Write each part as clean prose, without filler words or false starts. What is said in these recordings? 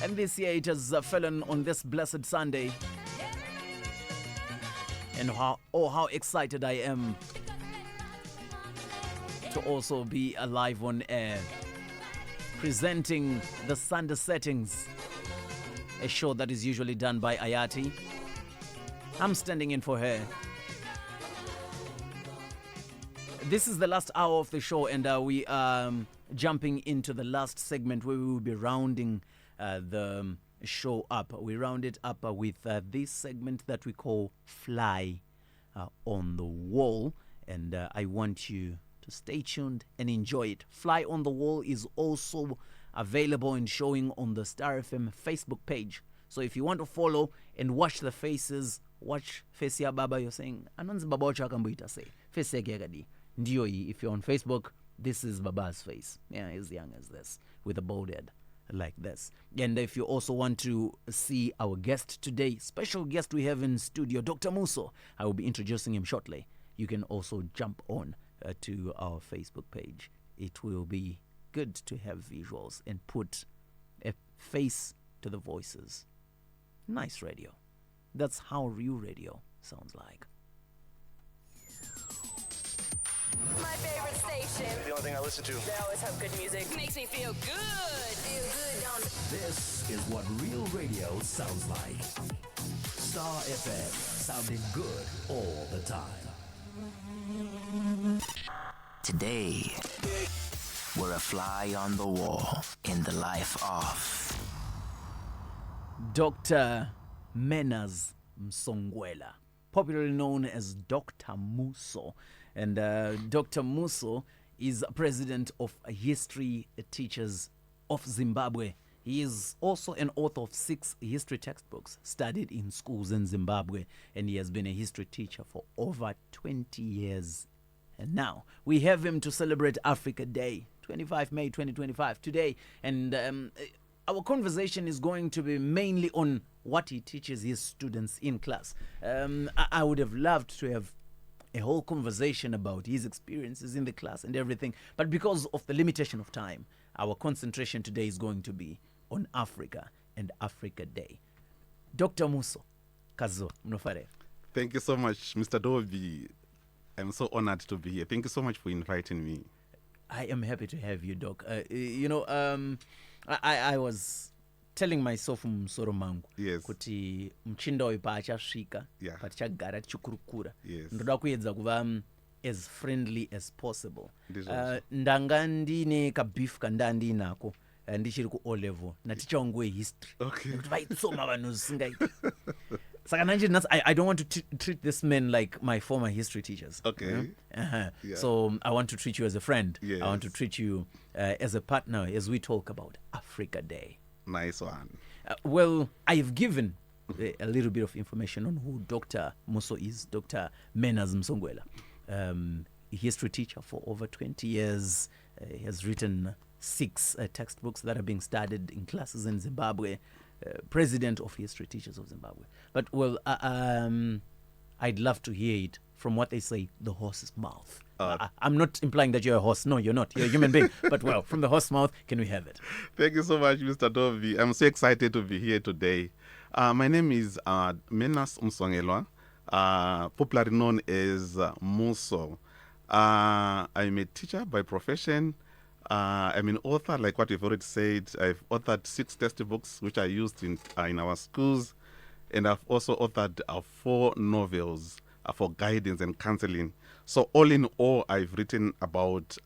And this year it has fallen on this blessed Sunday. And how excited I am to also be alive on air, presenting the Sunday Settings, a show that is usually done by Ayati. I'm standing in for her. This is the last hour of the show, and we are jumping into the last segment where we will be rounding the show up. We round it up with this segment that we call Fly on the Wall, and I want you to stay tuned and enjoy it. Fly on the Wall is also available and showing on the Star FM Facebook page. So if you want to follow and watch the faces, watch face ya baba, you're saying, Anonzi baba wacho akambuita say, face yake yakadi. Ndiyo, if you're on Facebook, this is Baba's face. Yeah, he's young as this, with a bald head like this. And if you also want to see our guest today, special guest we have in studio, Dr. Muso, I will be introducing him shortly. You can also jump on to our Facebook page. It will be good to have visuals and put a face to the voices. Nice radio. That's how real radio sounds like. My favorite station. The only thing I listen to. They always have good music. Makes me feel good. Feel good, don't it? This is what real radio sounds like. Star FM, sounding good all the time. Today, we're a fly on the wall in the life of Dr. Menas Msongwela, popularly known as Dr. Muso. And Dr. Muso is president of History Teachers of Zimbabwe. He is also an author of 6 history textbooks studied in schools in Zimbabwe, and he has been a history teacher for over 20 years. And now we have him to celebrate Africa Day, 25 May 2025, today. And our conversation is going to be mainly on what he teaches his students in class. I would have loved to have a whole conversation about his experiences in the class and everything. But because of the limitation of time, our concentration today is going to be on Africa and Africa Day. Dr. Muso, Kazo, Mnofare. Thank you so much, Mr. Dobi. I'm so honored to be here. Thank you so much for inviting me. I am happy to have you, Doc. I was telling myself msoro mangu kuti mchinda uyu paachasvika patichagara tichikurukura ndoda kuedza kuva as friendly as possible. Ndanga ndine kabeef kanda ndinako ndichiri ku O level naticha wangu wehistory kuti vaitsoma vanhu zvisingaiti. Saka nanje I don't want to treat this man like my former history teachers. So I want to treat you as a friend. I want to treat you as a partner as we talk about Africa Day. Nice one. Well, I've given a little bit of information on who Dr. Muso is. Dr. Menas Msongwela, history teacher for over 20 years. He has written 6 textbooks that are being studied in classes in Zimbabwe. President of History Teachers of Zimbabwe. But, well, I'd love to hear it from what they say, the horse's mouth. I'm not implying that you're a horse. No, you're not. You're a human being. But, well, from the horse's mouth, can we have it? Thank you so much, Mr. Dovi. I'm so excited to be here today. My name is Menas Msongelwa, popularly known as Muso. I'm a teacher by profession. I'm an author, like what you've already said. I've authored 6 textbooks, which are used in our schools. And I've also authored 4 novels for guidance and counseling. So all in all, I've written about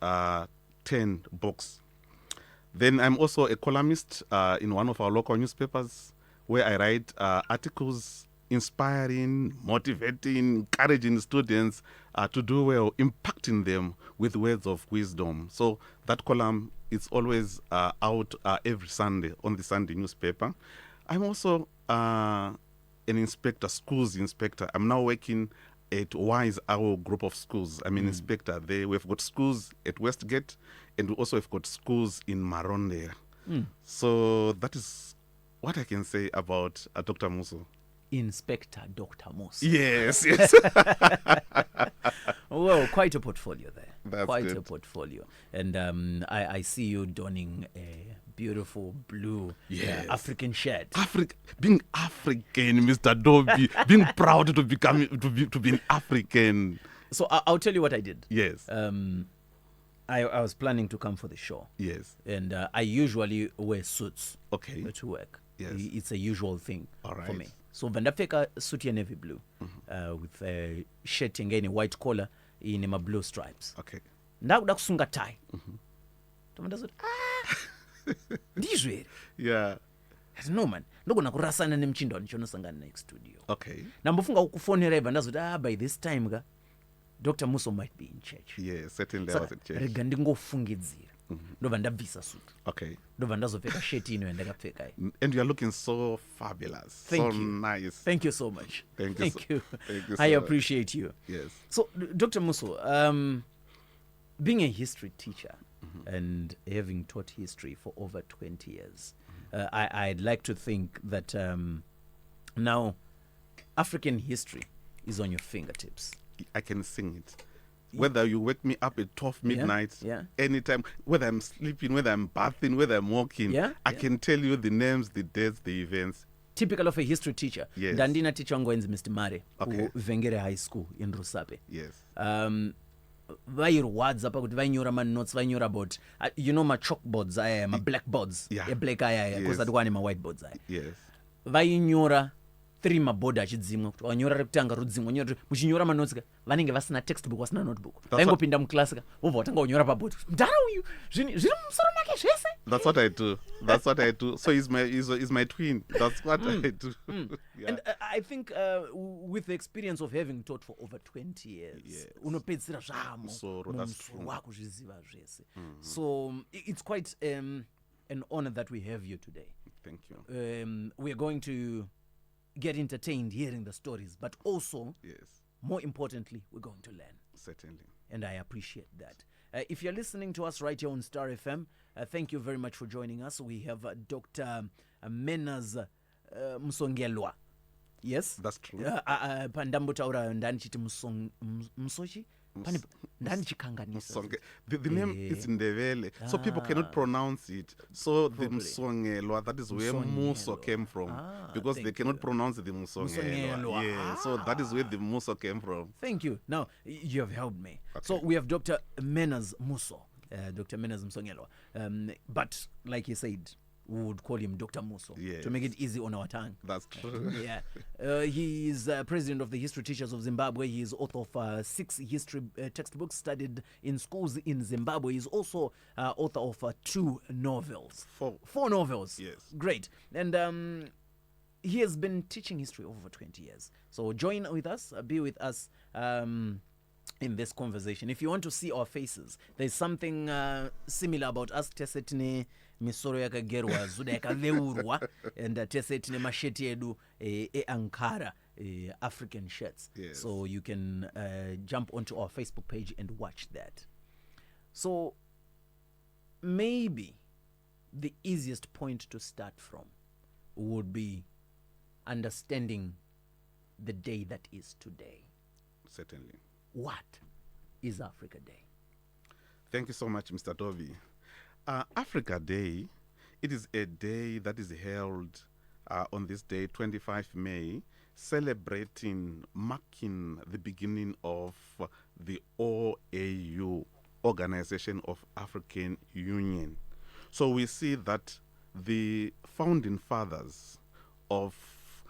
10 books. Then I'm also a columnist in one of our local newspapers, where I write articles inspiring, motivating, encouraging students to do well, impacting them with words of wisdom. So that column is always out every Sunday on the Sunday newspaper. I'm also an inspector, schools inspector. I'm now working at Wise Our group of schools. I'm an inspector there. We've got schools at Westgate, and we also have got schools in Maronde. So that is what I can say about Dr. Muso. Inspector Dr. Muso. Yes, yes. Well, quite a portfolio there. That's quite good. a portfolio. And I see you donning a beautiful blue Yes. African shirt. Being African, Mr. Dobby, being proud to be an African. So I'll tell you what I did. Yes. I was planning to come for the show. Yes. And I usually wear suits Okay. to work. Yes. It's a usual thing All for right. me. So vandapfeka suit ya navy blue with a shirt ingeni white collar in my blue stripes. Okay. Ndakuda kusunga tie. Tomandazoti ndizvere. Yeah. No man, ndogona kurasana nemchindo ndichonosangana next studio. Okay. Nambofunga kukufonera ibva ndazoti by this time ka Dr. Muso might be in church. Yes, certainly I was at church. Rega ndingofungidzira. Ndobva ndabvisa suit. Okay. Ndobva ndazopfeka shirt ino yandakapfeka iyi. And you are looking so fabulous. Thank so you. nice. Thank you so much. Thank you Thank so- you. thank you I so much. appreciate you. Yes. So, Dr. Muso, being a history teacher and having taught history for over 20 years, I'd like to think that now African history is on your fingertips. I can sing it. Whether you wake me up at 12 midnight, yeah. anytime, whether I'm sleeping, whether I'm bathing, whether I'm walking, Yeah, I yeah. can tell you the names, the dates, the events. Typical of a history teacher. Yes. Dandina teacher wangu wenzi Mr. Mare, Okay. Vengere High School in Rusape. Yes. Vairwadza pakuti vainyora manotes vainyora about ma chalkboards aya ma blackboards Yeah. eblack aya Yes. because kwane ma whiteboards aya Yes. vainyora 3 mabhodha achidzimwa kuti wanyora rekutanga rodzimwa wanyora muchinyora manotsi ka vanenge vasina textbook vasina notebook vaingopinda muklasi ka vobva vatanga kunyora pabhodi mudhara uyu zviri mumusoro make zvese. That's what I do. That's what I do. So he's my twin. That's what I do. Yeah. And I think with the experience of having taught for over 20 years, Yes. unopedzisira zvamo Musoro, that's mumusoro true. wako zviziva zvese. So it's quite an honor that we have you today. Thank you. We are going to get entertained hearing the stories, but also, Yes. more importantly, we're going to learn. Certainly. And I appreciate that. If you're listening to us right here on Star FM, thank you very much for joining us. We have Dr. Menas Msongelwa. Yes? That's true. Pandambotaura ndanichiti Musochi? Ndanichikanganisa. The name is Ndebele, so people cannot pronounce it. So the Msongelwa, that is where Muso came from, because they cannot pronounce the Msongelwa. Msongelwa. Yeah, so that is where the Muso came from. Thank you. Now, you have helped me. So we have Dr. Menas Muso, Dr. Menas Msongelwa. But like he said, we would call him Dr. Muso Yes. to make it easy on our tongue. That's true. Yeah. He is president of the History Teachers of Zimbabwe. He is author of 6 history textbooks studied in schools in Zimbabwe. He is also author of 2 novels. 4 novels. Yes. Great. And he has been teaching history over 20 years. So join with us, be with us in this conversation. If you want to see our faces, there's something similar about us. Tesetine misoro yakagerwa zuda yakaveurwa and tesetine masheti edu Ankara African shirts. Yes. So you can jump onto our Facebook page and watch that. So maybe the easiest point to start from would be understanding the day that is today. Certainly. What is Africa Day? Thank you so much, Mr. Toby. Africa Day, it is a day that is held on this day, 25 May, celebrating, marking the beginning of the OAU, Organization of African Union. So we see that the founding fathers of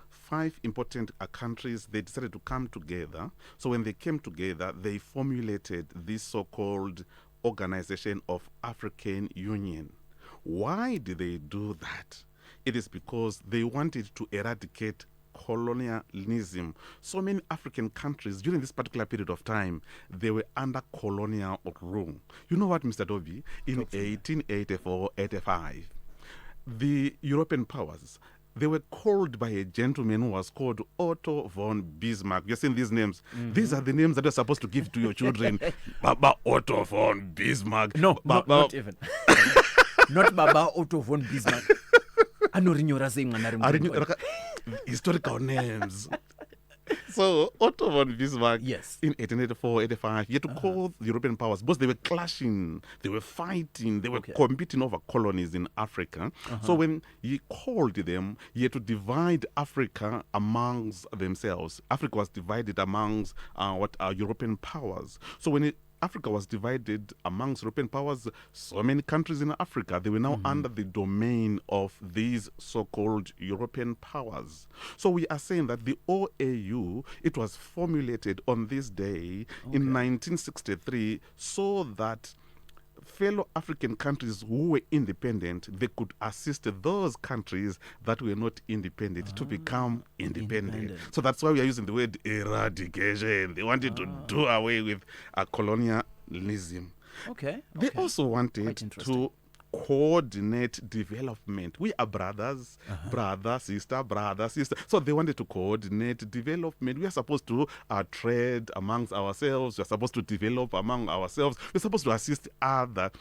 5 important countries, they decided to come together. So when they came together, they formulated this so-called Organization of African Union. Why did they do that? It is because they wanted to eradicate colonialism. So many African countries during this particular period of time, they were under colonial rule. You know what, Mr. Dobby? In 1884-85, the European powers, they were called by a gentleman who was called Otto von Bismarck. You've seen these names. These are the names that you're supposed to give to your children. Baba Otto von Bismarck. No, Baba, not even. Not Baba Otto von Bismarck. Anorinyora sei mwana ari mutombo. historical names. So Otto von Bismarck Yes. in 1884-85, he had to call the European powers because they were clashing, they were fighting, they were competing over colonies in Africa. So when he called them, he had to divide Africa amongst themselves. Africa was divided amongst European powers. So when Africa was divided amongst European powers, so many countries in Africa, they were now under the domain of these so-called European powers. So we are saying that the OAU, it was formulated on this day in 1963 so that fellow African countries who were independent, they could assist those countries that were not independent to become independent. So that's why we are using the word eradication. They wanted to do away with colonialism. Okay. They also wanted Quite interesting. to coordinate development. We are brothers, brother, sister. So they wanted to coordinate development. We are supposed to trade amongst ourselves. We are supposed to develop among ourselves. We're supposed to assist other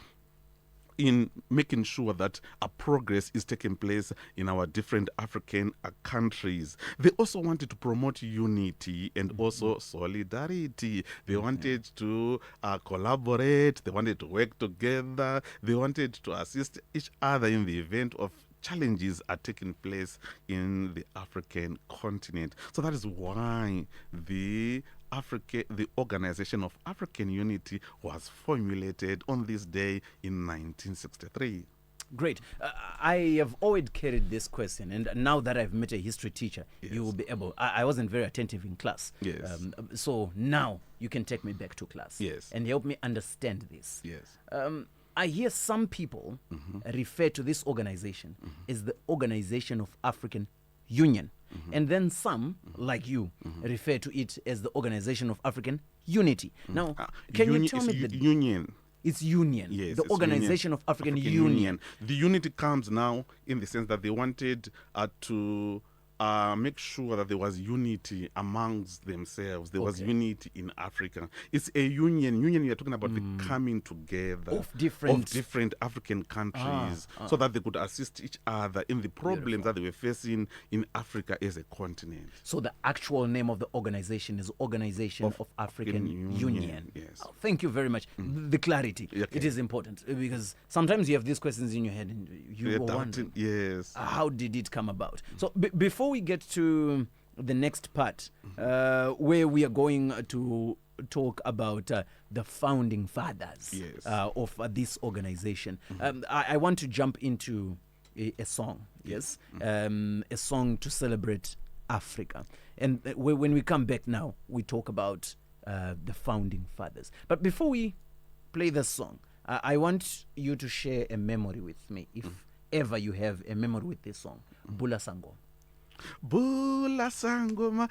in making sure that a progress is taking place in our different African countries. They also wanted to promote unity and also solidarity. They wanted to collaborate. They wanted to work together. They wanted to assist each other in the event of challenges are taking place in the African continent. So that is why the Organization of African Unity was formulated on this day in 1963. Great. I have always carried this question, and now that I've met a history teacher, you will be able. I wasn't very attentive in class. Yes. So now you can take me back to class. Yes. And help me understand this. Yes. I hear some people refer to this organization as the Organization of African Union. And then some, like you, refer to it as the Organization of African Unity. Now, can you tell me the union? It's union. Yes, the it's Organization of African Union. The unity comes now in the sense that they wanted to make sure that there was unity amongst themselves. There was unity in Africa. It's a union. Union, you're talking about the coming together Of different African countries so that they could assist each other in the problems that they were facing in Africa as a continent. So the actual name of the organization is Organization of African Union. Yes. Oh, thank you very much. The clarity. Okay. It is important because sometimes you have these questions in your head and you go wondering, yes. how did it come about? So before we get to the next part, where we are going to talk about the founding fathers of this organization, I want to jump into a song, a song to celebrate Africa. And when we come back now, we talk about the founding fathers. But before we play the song, I want you to share a memory with me, if ever you have a memory with this song, Bula Sango. Bula Sangoma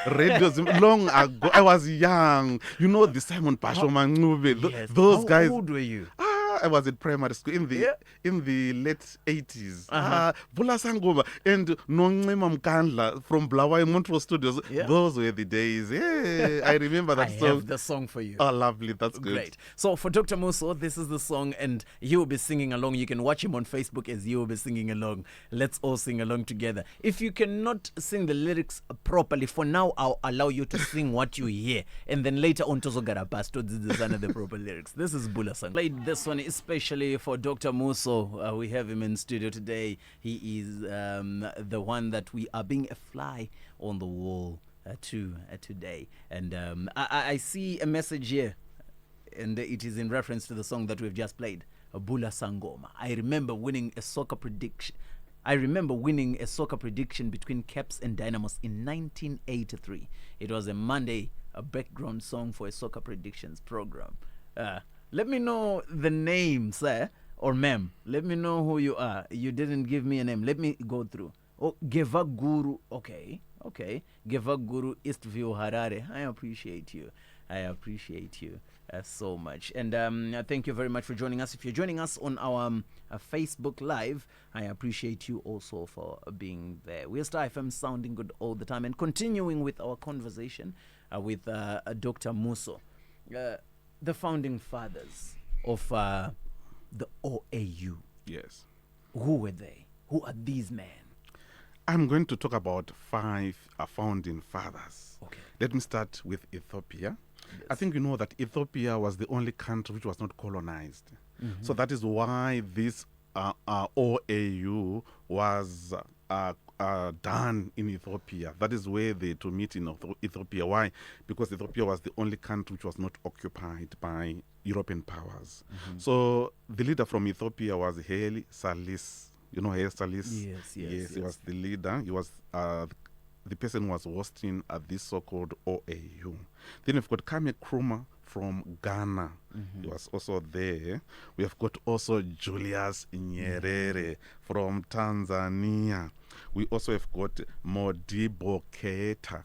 radios long ago. I was young. You know the Simon Pasho Mangube. Those guys. How old were you? I was in primary school in the late 80s. Bula Sangoma and Nongema Mkandla from Blawai Montreal Studios. Those were the days. I remember that song. I have the song for you. Oh, lovely. That's good. Great. So for Dr. Muso, this is the song, and he will be singing along. You can watch him on Facebook as he will be singing along. Let's all sing along together. If you cannot sing the lyrics properly, for now I'll allow you to sing what you hear, and then later on Tozogara Pasto the proper lyrics. This is Bula Sang. Played this one especially for Dr. Muso. We have him in studio today. He is the one that we are being a fly on the wall today. And I see a message here, and it is in reference to the song that we've just played, Bula Sangoma. I remember winning a soccer prediction between Caps and Dynamos in 1983. It was a Monday, a background song for a soccer predictions program. Let me know the name, sir, or ma'am. Let me know who you are. You didn't give me a name. Let me go through. Oh, Geva Guru. Okay. Geva Guru, Eastview, Harare. I appreciate you so much. And thank you very much for joining us. If you're joining us on our Facebook Live, I appreciate you also for being there. We're Star FM, sounding good all the time, and continuing with our conversation with Dr. Muso, the founding fathers of the OAU. Yes. Who were they? Who are these men? I'm going to talk about 5 founding fathers. Okay. Let me start with Ethiopia. I think you know that Ethiopia was the only country which was not colonized. So that is why this OAU was done in Ethiopia. That is where they to meet in Ethiopia. Why? Because Ethiopia was the only country which was not occupied by European powers. So the leader from Ethiopia was Haile Selassie. You know Haile Selassie? Yes. He was the leader. He was the person who was hosting this so-called OAU. Then we've got Kwame Nkrumah from Ghana. He was also there. We have got also Julius Nyerere from Tanzania. We also have got Modibo Keita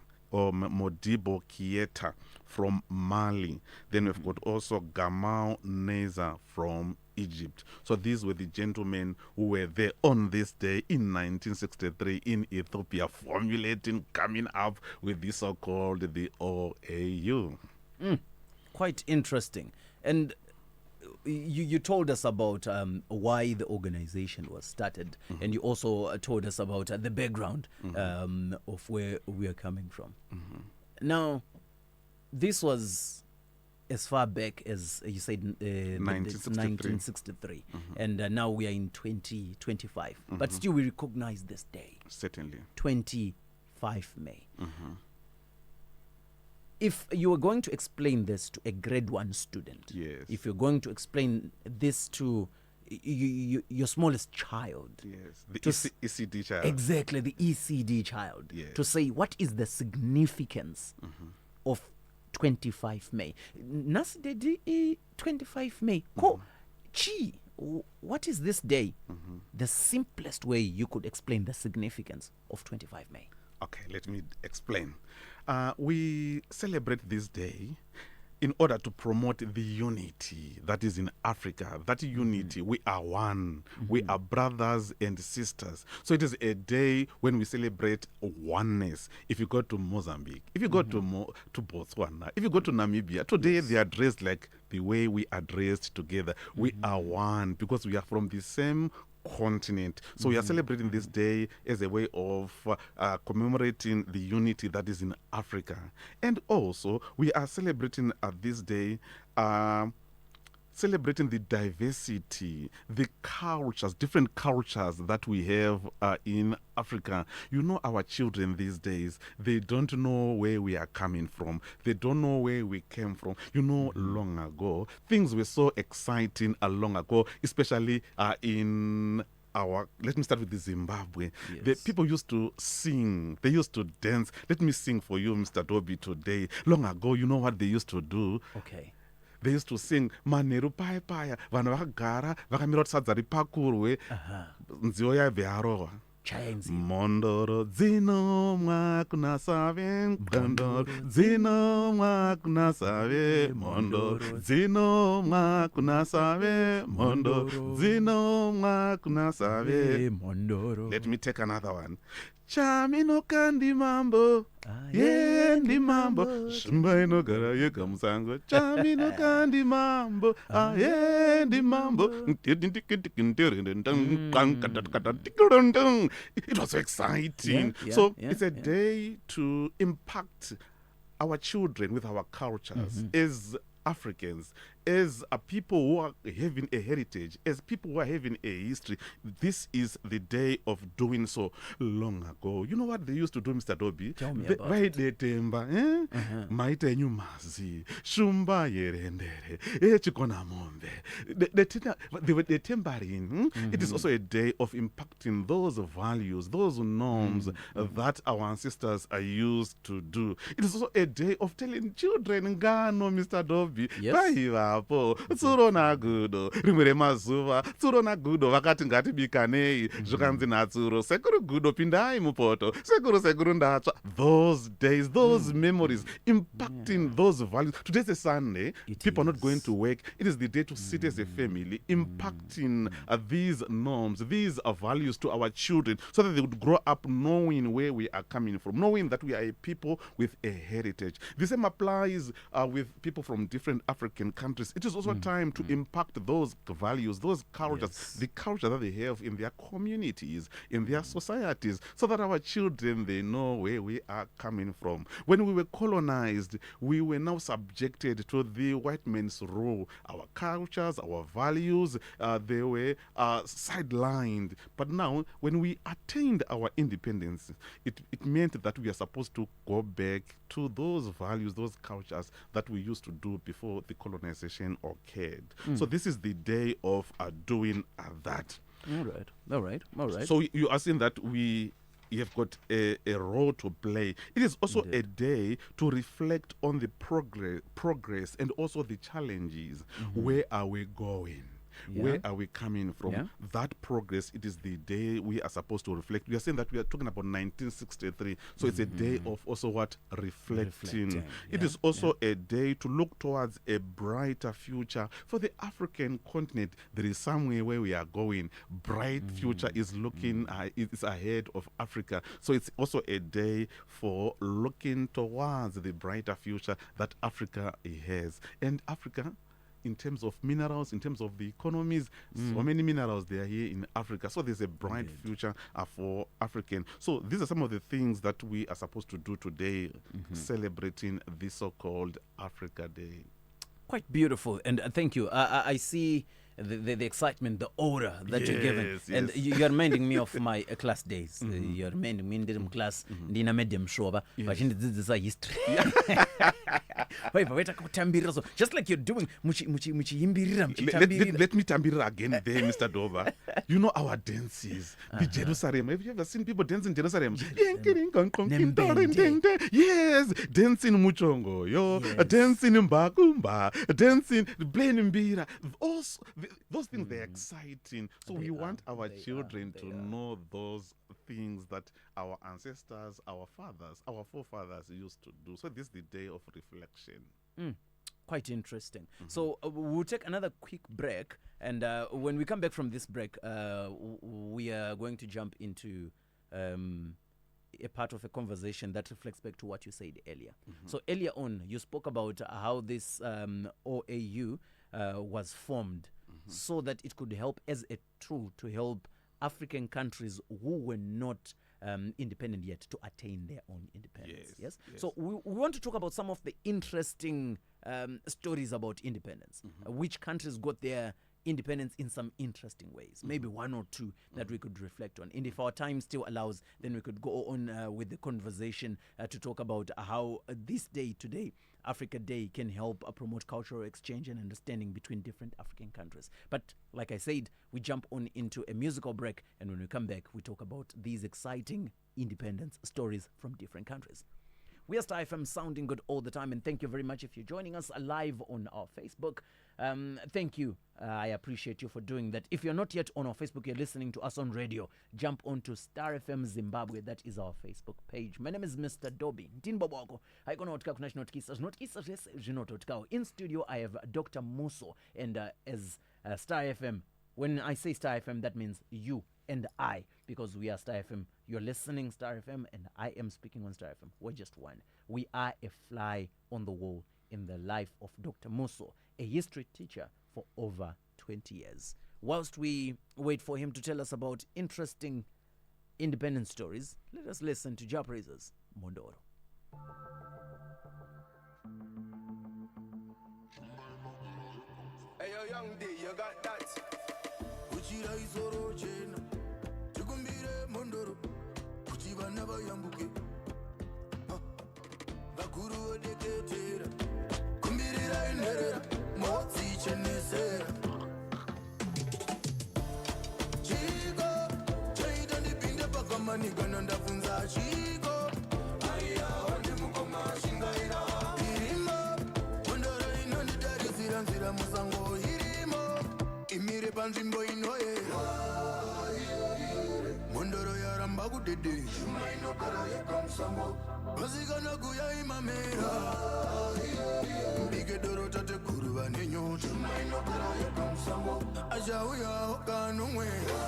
from Mali. Then we've got also Gamal Neza from Egypt. So these were the gentlemen who were there on this day in 1963 in Ethiopia, formulating, coming up with this so-called the OAU. Quite interesting. And you told us about why the organization was started, and you also told us about the background of where we are coming from. Now, this was as far back as you said 1963, and now we are in 2025, but still we recognize this day. Certainly. 25 May. If you were going to explain this to a grade 1 student, Yes. if you're going to explain this to your smallest child, Yes. The To s- ECD child. exactly the ECD child, Yes. to say what is the significance of 25 May. Nasidedi 25 May. Ko chi, what is this day? The simplest way you could explain the significance of 25 May. Okay, let me explain. We celebrate this day in order to promote the unity that is in Africa. That unity, we are one. We are brothers and sisters. So it is a day when we celebrate oneness. If you go to Mozambique, if you go to Botswana, if you go to Namibia, today they are dressed like the way we are dressed together. We are one because we are from the same continent. So we are celebrating this day as a way of commemorating the unity that is in Africa. And also, we are celebrating this day celebrating the diversity, the cultures, different cultures that we have in Africa. You know, our children these days, they don't know where we are coming from. They don't know where we came from. You know, long ago, things were so exciting long ago, especially in let me start with the Zimbabwe. Yes. The people used to sing, they used to dance. Let me sing for you, Mr. Dobby, today. Long ago, you know what they used to do? Okay. They used to sing maneru paya paya vanhu vakagara vakamira kuti sadza ripakurwe nziyo yaibve yarova Chaya nzima. mondoro dzinomwa kuna save ndondoro dzinomwa kuna save mondoro dzinomwa kuna save mondoro dzinomwa kuna save. Mondoro. Let me take another one. Chaminoka ndi mambo, ye ndi mambo, shumba inogara yega musango. Chaminoka ndi mambo, ye ndi mambo. It was so exciting. So it's a day to impact our children with our cultures as Africans, as a people who are having a heritage, as people who are having a history. This is the day of doing so. Long ago, you know what they used to do, Mr. Dobby? Tell me about it. Temba, maite nyumazi, shumba yerendere, chikona mombe. They were tempering. It is also a day of impacting those values, those norms that our ancestors are used to do. It is also a day of telling children, Ngano, Mr. Dobby, Yes. Vapo, tsuro na gudo, rimwe remazuva, tsuro na gudo, vakati ngatibikanei, zvakanzi natsuro, sekuru gudo pindai mupoto, sekuru ndatsva. Those days, those memories, impacting those values. Today's a Sunday, people are not going to work. It is the day to sit as a family, impacting these norms, these values to our children, so that they would grow up knowing where we are coming from, knowing that we are a people with a heritage. The same applies with people from different African countries. countries. It is also time to impact those values, those cultures, the culture that they have in their communities, in their societies, so that our children, they know where we are coming from. When we were colonized, we were now subjected to the white man's rule. Our cultures, our values, they were sidelined. But now, when we attained our independence, it meant that we are supposed to go back to those values, those cultures that we used to do before the colonization occurred. So this is the day of doing that. All right. So you are saying that we have got a role to play. It is also a day to reflect on the progress and also the challenges. Where are we going? Where are we coming from? That progress, it is the day we are supposed to reflect. We are saying that we are talking about 1963. So it's a day of also what? Reflecting. It is also a day to look towards a brighter future for the African continent. There is somewhere where we are going. Bright future is looking, it's ahead of Africa. So it's also a day for looking towards the brighter future that Africa has. And Africa, in terms of minerals, in terms of the economies, so many minerals they are here in Africa. So there's a bright future for African. So these are some of the things that we are supposed to do today, celebrating this so-called Africa Day. Quite beautiful, and thank you. I see the excitement, the aura that you're giving. And you're reminding me of my class days. You're reminding me in class, Ndina medium shoba, but this is history. Just like you're doing, let me tambira again there, Mr. Dover. You know our dances, the Jerusalem. Have you ever seen people dance in Jerusalem? Yes, dancing muchongo, dancing mbakumba, dancing playing mbira. Those things, they're exciting. So we want our children to know those things that our ancestors, our forefathers used to do. So this is the day of reflection. Quite interesting. So we'll take another quick break, and when we come back from this break, we are going to jump into a part of a conversation that reflects back to what you said earlier. So earlier on, you spoke about how this OAU was formed so that it could help as a tool to help African countries who were not independent yet to attain their own independence. Yes. So we want to talk about some of the interesting stories about independence, which countries got their independence in some interesting ways, maybe one or two that we could reflect on. And if our time still allows, then we could go on with the conversation to talk about how this day today, Africa Day, can help promote cultural exchange and understanding between different African countries. But like I said, we jump on into a musical break, and when we come back, we talk about these exciting independence stories from different countries. We are Star FM, sounding good all the time, and thank you very much if you're joining us live on our Facebook. Thank you. I appreciate you for doing that. If you're not yet on our Facebook, you're listening to us on radio, jump on to Star FM Zimbabwe. That is our Facebook page. My name is Mr. Dobby. Wako. In studio, I have Dr. Muso, and as Star FM, when I say Star FM, that means you and I, because we are Star FM. You're listening Star FM, and I am speaking on Star FM. We're just one. We are a fly on the wall in the life of Dr. Muso, a history teacher for over 20 years. Whilst we wait for him to tell us about interesting independence stories, let us listen to Japraiser's Mondoro. Hey, yo, young D, you got that? Uchira isoro chena, chikumbire mondoro, uchiva nava yambuke. Vakuru odeketera, kumbirira inerera, motsi chenesera. Chigo, chaita ndipinde pakamani kana ndafunza chigo. Aya, wande mukoma shingaira. Irimo, mondoro inondidarisira nzira musango irimo. Imire panzvimbo inoyera. Mondoro yaramba kudede. Shuma inogara yekamusango. Vasikana kuya imamera. Mbike doro tate guru vane nyota. Shuma inogara yekamusango. Achauya okanomwera.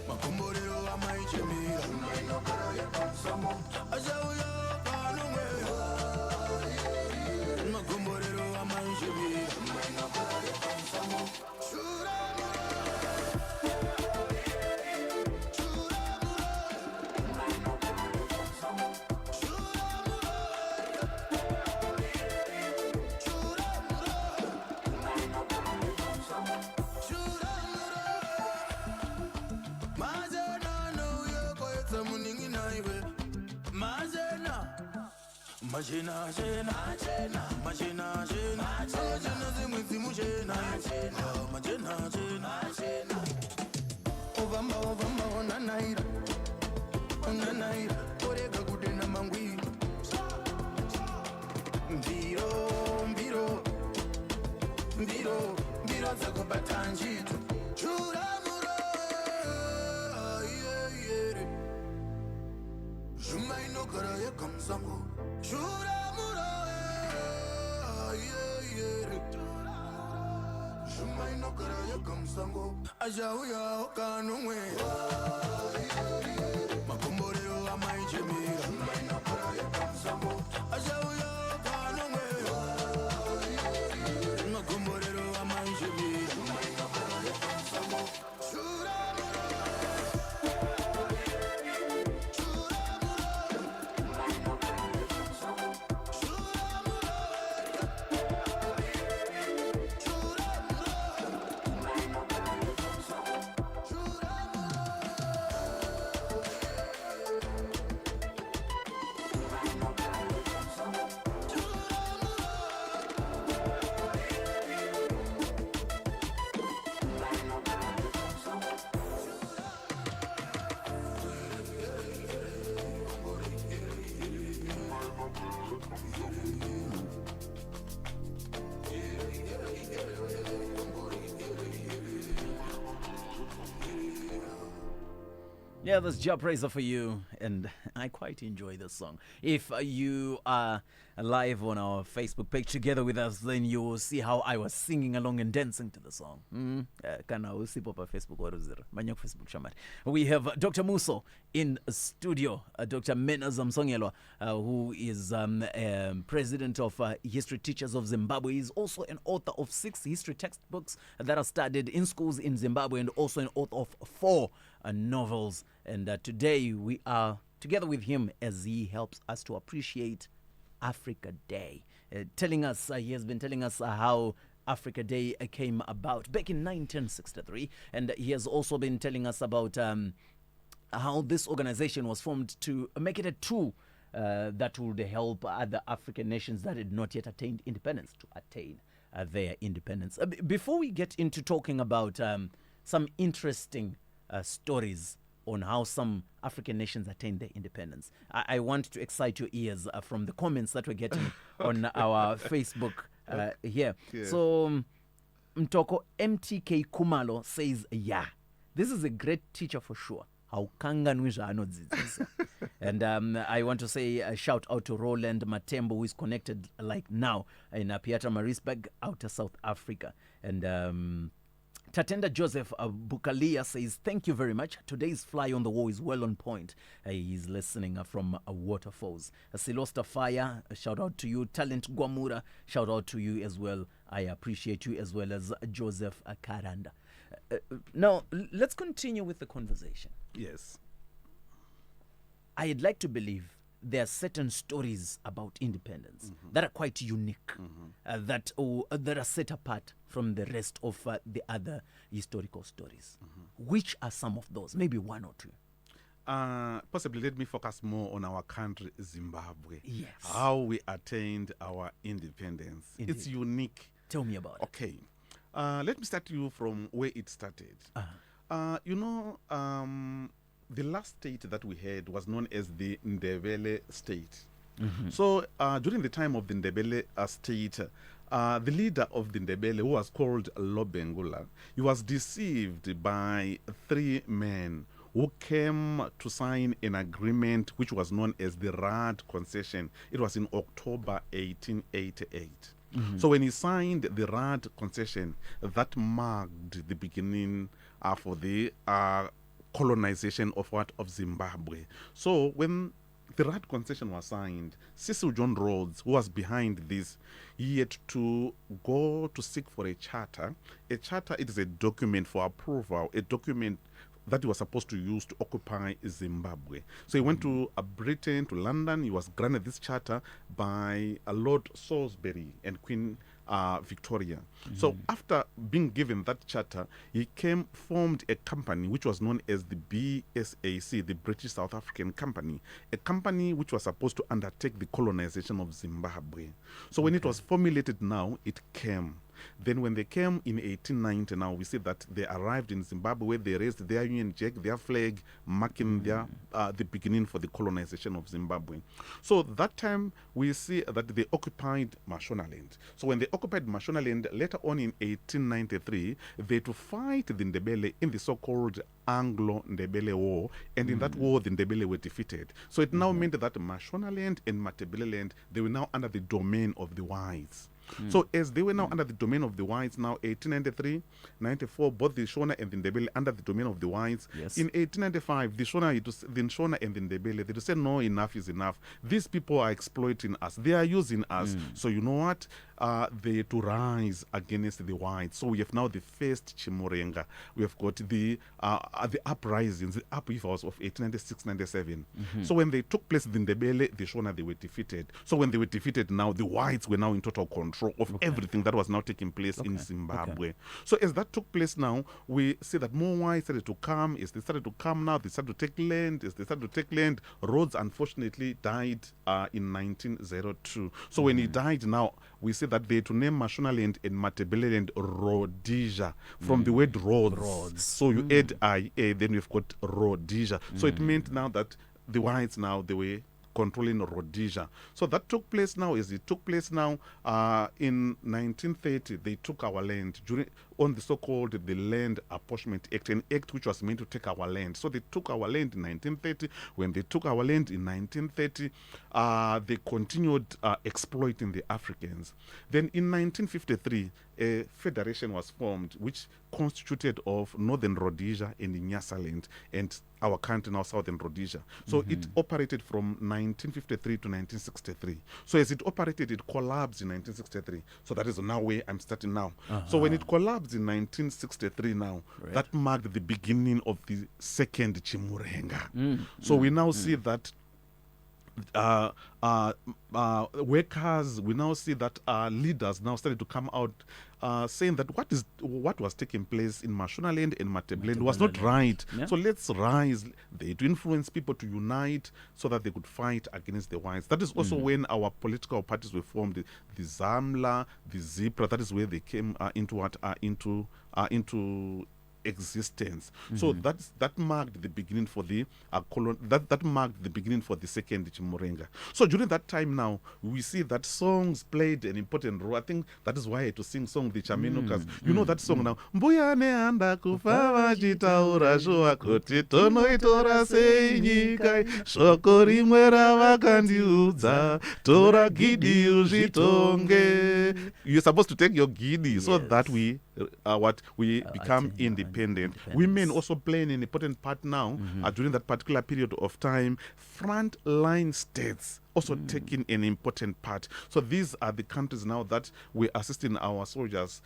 Makomborero amaichemera. Shuma inogara yekamusango. Achauya okanomwera. Makomborero amaichemera. Machina, chena, machina, chena, machina, zimwizi muchena, machina, chena. Ovamba, onanaira, orega kutena mangwiro. Mbiro zakubata njitu. Churamuro, yeah. Juma inogara yekamsango. Churamuro, yeah. Juma inogara yekamsango. Ajauya okanumwe. Makomborero amaijemira. Juma inogara yekamsango. Ajauya okanumwe. Makomborero amaijemira. Juma inogara yekamsango. Yeah, that's Jah Praiser for you, and I quite enjoy this song. If you are live on our Facebook page together with us, then you will see how I was singing along and dancing to the song. Kana usipo pa Facebook waruzira. Manyok Facebook shamari. We have Dr. Muso in studio. Dr. Menas Msongelwa, who is president of History Teachers of Zimbabwe. He's also an author of 6 history textbooks that are studied in schools in Zimbabwe, and also an author of 4 novels. And today we are together with him as he helps us to appreciate Africa Day. He has been telling us how Africa Day came about back in 1963. And he has also been telling us about how this organization was formed to make it a tool that would help other African nations that had not yet attained independence to attain their independence. Before we get into talking about some interesting stories on how some African nations attained their independence, I want to excite your ears from the comments that we're getting on our Facebook here. Yeah. So, Mtoko MTK Kumalo says, yeah, this is a great teacher for sure. And I want to say a shout out to Roland Matembo, who is connected like now in Pietermaritzburg, outer South Africa. And Tatenda Joseph Bukalia says, thank you very much. Today's fly on the wall is well on point. He's listening from Waterfalls. Silosta Fire, a shout out to you. Talent Guamura, shout out to you as well. I appreciate you, as well as Joseph Karanda. Now, let's continue with the conversation. Yes. I'd like to believe there are certain stories about independence that are quite unique, that are set apart from the rest of the other historical stories. Which are some of those? Maybe one or two. Possibly let me focus more on our country, Zimbabwe. Yes. How we attained our independence. Indeed. It's unique. Tell me about it. Okay. Let me start you from where it started. The last state that we had was known as the Ndebele state. So during the time of the Ndebele state, the leader of the Ndebele, who was called Lobengula, he was deceived by 3 men who came to sign an agreement which was known as the Rad Concession. It was in October 1888. So when he signed the Rad Concession, that marked the beginning for the colonization of Zimbabwe. So when the Rad Concession was signed, Cecil John Rhodes, who was behind this, he had to go to seek for a charter. A charter, it is a document for approval, a document that he was supposed to use to occupy Zimbabwe. So he went to Britain, to London. He was granted this charter by Lord Salisbury and Queen Victoria. So after being given that charter, he formed a company which was known as the BSAC, the British South African Company, a company which was supposed to undertake the colonization of Zimbabwe. So when it was formulated now, it came. Then when they came in 1890, now we see that they arrived in Zimbabwe, they raised their Union Jack, their flag, marking their the beginning for the colonization of Zimbabwe. So that time we see that they occupied Mashonaland. So when they occupied Mashonaland, later on in 1893, they had to fight the Ndebele in the so-called Anglo-Ndebele War, and in that war the Ndebele were defeated. So it now meant that Mashonaland and Matabeleland, they were now under the domain of the whites. So as they were now under the domain of the whites, now 1893, 94, both the Shona and the Ndebele under the domain of the whites. Yes. In 1895, the Shona and the Ndebele, they say no, enough is enough. These people are exploiting us. They are using us. So you know what? They had to rise against the whites. So we have now the first Chimurenga. We have got the uprisings, the upheavals of 1896-97. So when they took place, the Ndebele, the Shona, they were defeated. So when they were defeated, now the whites were now in total control of everything that was now taking place in Zimbabwe. So as that took place now, we see that more whites started to come. As they started to come now, they started to take land. As they started to take land, Rhodes unfortunately died in 1902. So when he died now, we see that they had to name Mashonaland and Matabeleland Rhodesia from the word Rhodes. So you add IA, then we've got Rhodesia. So it meant now that the whites now, they were controlling Rhodesia. So that took place now, as it took place now in 1930, they took our land on the so-called the Land Apportionment Act, an act which was meant to take our land. So they took our land in 1930. When they took our land in 1930, they continued exploiting the Africans. Then in 1953, a federation was formed which constituted of Northern Rhodesia and Nyasaland and our country now, Southern Rhodesia. So it operated from 1953 to 1963. So as it operated, it collapsed in 1963. So that is now where I'm starting now. So when it collapsed in 1963 now, that marked the beginning of the second Chimurenga. So we now see that workers, we now see that leaders now started to come out saying that what was taking place in Mashonaland and Matabeleland was not right. Yeah. So let's rise. They to influence people to unite so that they could fight against the whites. That is also when our political parties were formed. The ZAMLA, the ZIPRA. That is where they came into existence. So that marked the beginning for the that marked the beginning for the second Chimurenga. So during that time now, we see that songs played an important role. I think that is why I had to sing song the Chamenukas. You know that song now. Mbuyane anda kufa vachitaura shua kuti tonoitora sei nyika shoko rimwe ravakandiudza tora gidi uzvitonge. You're supposed to take your gidi so that we become independent. Women also play an important part now during that particular period of time. Front line states also taking an important part. So these are the countries now that we're assisting our soldiers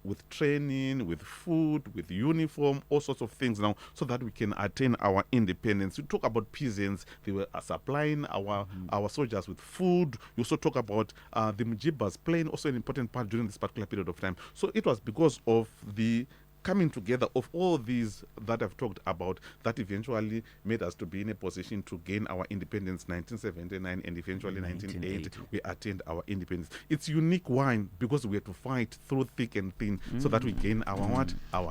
with training, with food, with uniform, all sorts of things now, so that we can attain our independence. You talk about peasants, they were supplying our soldiers with food. You also talk about the Mujibas playing also an important part during this particular period of time. So it was because of the coming together of all these that I've talked about that eventually made us to be in a position to gain our independence 1979 and eventually 1980 we attained our independence. It's unique wine because we had to fight through thick and thin so that we gain our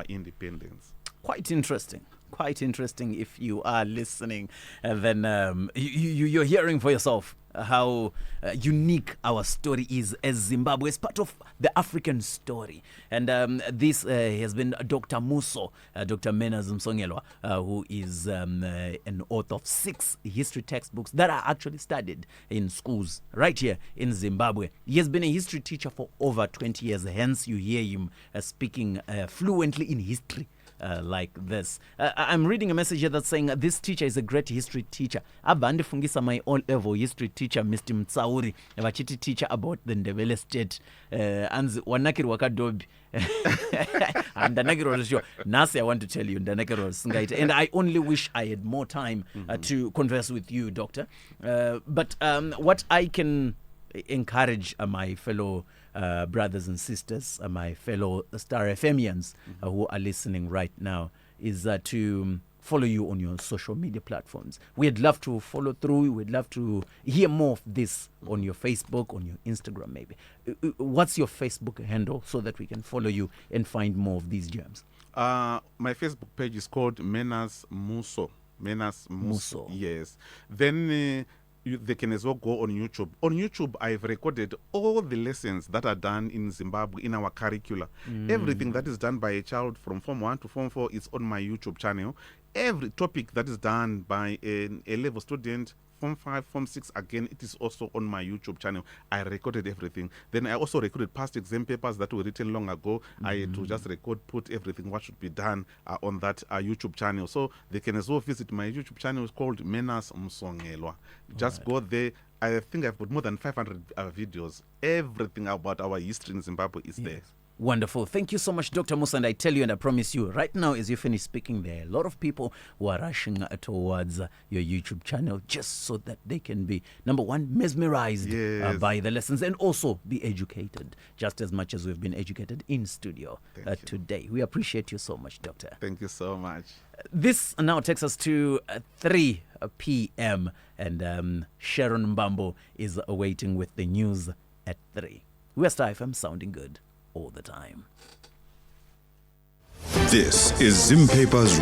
independence. Quite interesting. Quite interesting. If you are listening, then you're hearing for yourself how unique our story is as Zimbabwe, as part of the African story. And this has been Dr. Muso, Dr. Menas Msongelwa, who is an author of 6 history textbooks that are actually studied in schools right here in Zimbabwe. He has been a history teacher for over 20 years, hence you hear him speaking fluently in history. Like this. I'm reading a message here that's saying this teacher is a great history teacher. Abandi fungisa my O-level history teacher, Mr. Mtsauri, vachiti teacher about the Ndebele state. Anzi wanakiri wakadobi. And Ndanakiri was sure. Nasi, I want to tell you, Ndanakiri was Singaita. And I only wish I had more time to converse with you, Doctor. But what I can encourage my fellow brothers and sisters, my fellow Star FMians who are listening right now, is to follow you on your social media platforms. We'd love to follow through. We'd love to hear more of this on your Facebook, on your Instagram maybe. What's your Facebook handle so that we can follow you and find more of these gems? My Facebook page is called Menas Muso. Menas Muso. Muso. Yes. Then they can as well go on YouTube. On YouTube, I've recorded all the lessons that are done in Zimbabwe in our curricula. Everything that is done by a child from Form 1 to Form 4 is on my YouTube channel. Every topic that is done by a level student, Form 5, Form 6, again, it is also on my YouTube channel. I recorded everything. Then I also recorded past exam papers that were written long ago. I had to just put everything, what should be done on that YouTube channel. So they can as well visit my YouTube channel. It's called Menas Msongelwa. Just go there. I think I've put more than 500 videos. Everything about our history in Zimbabwe is there. Wonderful. Thank you so much, Dr. Muso. And I tell you and I promise you, right now, as you finish speaking, there are a lot of people who are rushing towards your YouTube channel just so that they can be, number one, mesmerized by the lessons and also be educated just as much as we've been educated in studio today. We appreciate you so much, Doctor. Thank you so much. This now takes us to 3 p.m. and Sharon Mbambo is awaiting with the news at 3. We're Star FM, sounding good all the time. This is Zim Papers